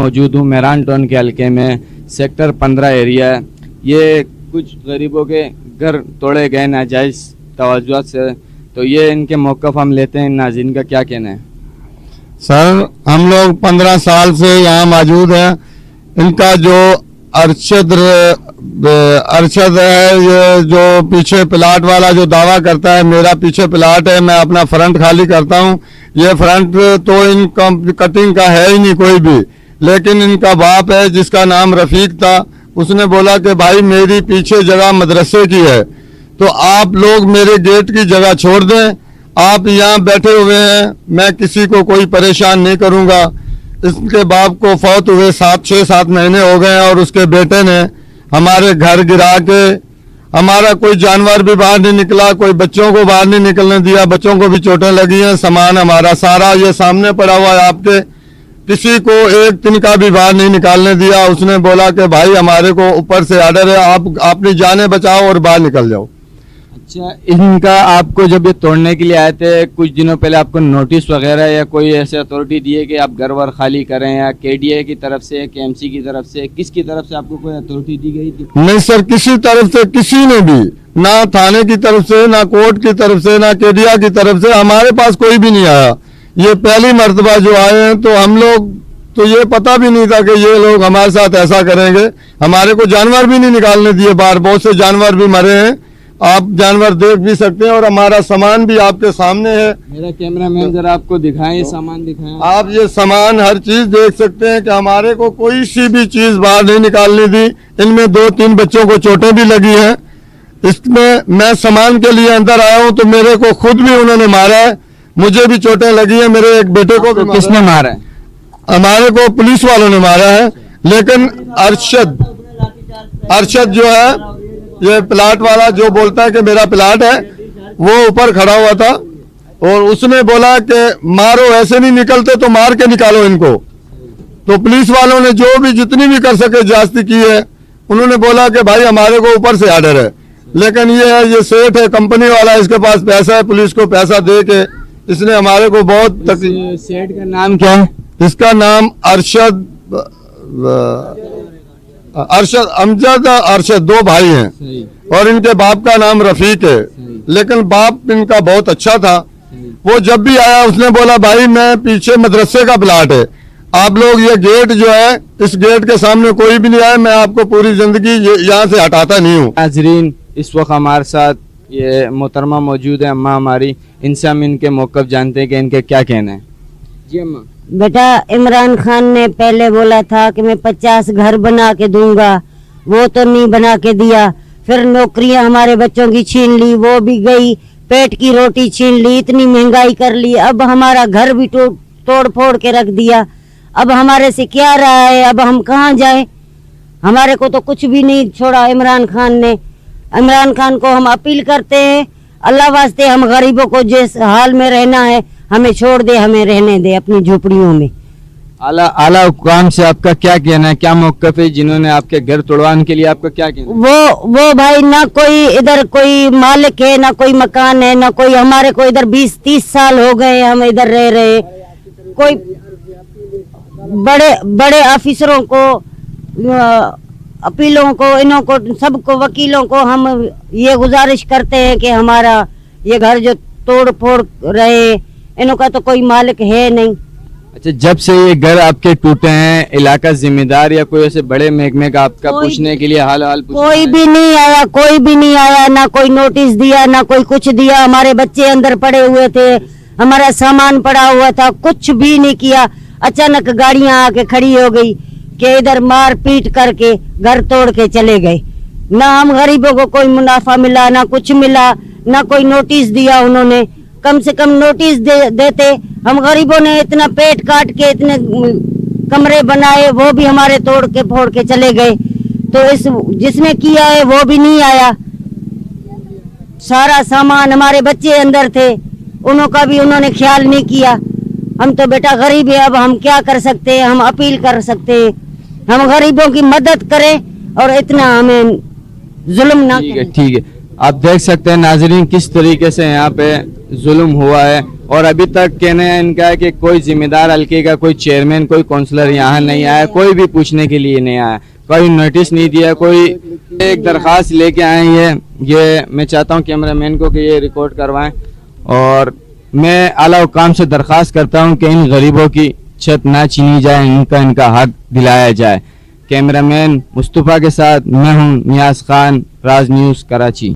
मौजूद हूँ मेहरान टाउन के हल्के में, सेक्टर 15 एरिया है। ये कुछ गरीबों के घर तोड़े गए नाजायज़ तवज्जुहात से, तो ये इनके मौक़िफ़ हम लेते हैं। नाज़रीन का क्या कहना है? सर, हम लोग 15 साल से यहाँ मौजूद हैं। इनका जो अरशद है, ये जो पीछे प्लाट वाला जो दावा करता है मेरा पीछे प्लाट है, मैं अपना फ्रंट खाली करता हूँ, ये फ्रंट तो इन कटिंग का है ही नहीं कोई भी। लेकिन इनका बाप है जिसका नाम रफीक था, उसने बोला कि भाई मेरी पीछे जगह मदरसे की है, तो आप लोग मेरे गेट की जगह छोड़ दें, आप यहाँ बैठे हुए हैं, मैं किसी को कोई परेशान नहीं करूँगा। इसके बाप को फौत हुए 6-7 महीने हो गए और उसके बेटे ने हमारे घर गिरा के, हमारा कोई जानवर भी बाहर नहीं निकला, कोई बच्चों को बाहर नहीं निकलने दिया, बच्चों को भी चोटें लगी हैं। सामान हमारा सारा ये सामने पड़ा हुआ है आपके, किसी को एक तिनका भी बाहर नहीं निकालने दिया। उसने बोला कि भाई हमारे को ऊपर से आर्डर है, आप अपनी जानें बचाओ और बाहर निकल जाओ। अच्छा, इनका आपको जब ये तोड़ने के लिए आए थे कुछ दिनों पहले आपको नोटिस वगैरह या कोई ऐसे अथॉरिटी दी है कि आप घर वर खाली करें, या KDA की तरफ से, KMC की तरफ से, किसकी तरफ से आपको कोई अथॉरिटी दी गई थी? नहीं सर, किसी तरफ से किसी ने भी, ना थाने की तरफ से, ना कोर्ट की तरफ से, ना KDA की तरफ से हमारे पास कोई भी नहीं आया। ये पहली मर्तबा जो आए हैं, तो हम लोग तो ये पता भी नहीं था कि ये लोग हमारे साथ ऐसा करेंगे। हमारे को जानवर भी नहीं निकालने दिए बाहर, बहुत से जानवर भी मरे हैं, आप जानवर देख भी सकते हैं, और हमारा सामान भी आपके सामने है। मेरा कैमरामैन जरा आपको दिखाएं, सामान दिखाएं। आप ये सामान हर चीज देख सकते हैं कि हमारे को कोई सी भी चीज बाहर नहीं निकालनी दी। इनमें 2-3 बच्चों को चोटें भी लगी हैं। इसमें मैं सामान के लिए अंदर आया हूँ तो मेरे को खुद भी उन्होंने मारा है, मुझे भी चोटें लगी है, मेरे एक बेटे को भी। किसने मारा है? हमारे को पुलिस वालों ने मारा है। लेकिन अरशद जो है, ये प्लाट वाला जो बोलता है कि मेरा प्लाट है, वो ऊपर खड़ा हुआ था और उसने बोला कि मारो, ऐसे नहीं निकलते तो मार के निकालो इनको। तो पुलिस वालों ने जो भी जितनी भी कर सके ज्यादती की है। उन्होंने बोला कि भाई हमारे को ऊपर से आर्डर है, लेकिन ये है, ये सेठ है, कंपनी वाला, इसके पास पैसा है, पुलिस को पैसा दे के इसने हमारे को बहुत तकलीफ। सेठ का नाम क्या है? इसका नाम अरशद अमजद अरशद, 2 भाई हैं और इनके बाप का नाम रफीक है। लेकिन बाप इनका बहुत अच्छा था। वो जब भी आया उसने बोला भाई मैं पीछे मदरसे का प्लाट है, आप लोग ये गेट जो है, इस गेट के सामने कोई भी नहीं आए, मैं आपको पूरी जिंदगी यहाँ से हटाता नहीं हूँ। नाज़रीन, इस वक्त हमारे साथ ये मोहतरमा मौजूद है, अम्मा हमारी, इनसे हम इनके मौक़िफ़ जानते हैं कि इनके क्या कहना है। जी अम्मा। बेटा, इमरान खान ने पहले बोला था कि मैं 50 घर बना के दूंगा, वो तो नहीं बना के दिया। फिर नौकरियां हमारे बच्चों की छीन ली, वो भी गई, पेट की रोटी छीन ली, इतनी महंगाई कर ली, अब हमारा घर भी तोड़ फोड़ के रख दिया। अब हमारे से क्या रहा है, अब हम कहाँ जाएं? हमारे को तो कुछ भी नहीं छोड़ा इमरान खान ने। इमरान खान को हम अपील करते हैं, अल्लाह वास्ते हम गरीबों को जिस हाल में रहना है हमें छोड़ दे, हमें रहने दे अपनी झोपड़ियों में। आला हुकाम से आपका क्या कहना है, क्या मौक़िफ़ है जिन्होंने आपके घर तोड़वाने के लिए, आपका क्या कहना है? वो भाई, ना कोई इधर कोई मालिक है, ना कोई मकान है, ना कोई, हमारे को इधर 20-30 साल हो गए हम इधर रह रहे। कोई बड़े ऑफिसरों को, अपीलों को, इन्हों को, सबको, वकीलों को हम ये गुजारिश करते हैं कि हमारा ये घर जो तोड़ फोड़ रहे, इनका तो कोई मालिक है नहीं। अच्छा, जब से ये घर आपके टूटे हैं, इलाका जिम्मेदार या कोई ऐसे बड़े महकमे का आपका पूछने के लिए हाल कोई भी नहीं आया, कोई भी नहीं आया, ना कोई नोटिस दिया, ना कोई कुछ दिया। हमारे बच्चे अंदर पड़े हुए थे, हमारा सामान पड़ा हुआ था, कुछ भी नहीं किया। अचानक गाड़ियां आके खड़ी हो गई कि इधर मार पीट करके घर तोड़ के चले गए। ना हम गरीबों को कोई मुनाफा मिला, ना कुछ मिला, ना कोई नोटिस दिया उन्होंने। कम से कम नोटिस देते। हम गरीबों ने इतना पेट काट के इतने कमरे बनाए, वो भी हमारे तोड़ के फोड़ के चले गए। तो इस जिसने किया है वो भी नहीं आया। सारा सामान, हमारे बच्चे अंदर थे, उनका भी उन्होंने ख्याल नहीं किया। हम तो बेटा गरीब है, अब हम क्या कर सकते हैं? हम अपील कर सकते हैं, हम गरीबों की मदद करें और इतना हमें जुल्म ना करें। ठीक है। आप देख सकते हैं नाजरीन किस तरीके से यहाँ पे जुल्म हुआ है और अभी तक कहना है इनका है कि कोई जिम्मेदार हल्के का, कोई चेयरमैन, कोई काउंसलर यहाँ नहीं आया, कोई भी पूछने के लिए नहीं आया, कोई नोटिस नहीं दिया, कोई एक दरखास्त लेके आए हैं। ये मैं चाहता हूँ कैमरामैन को कि ये रिकॉर्ड करवाएं और मैं आला हुकाम से दरखास्त करता हूँ कि इन गरीबों की छत ना छीनी जाए, इनका हक दिलाया जाए। कैमरामैन मुस्तफ़ा के साथ मैं हूँ नियाज खान, राज न्यूज़ कराची।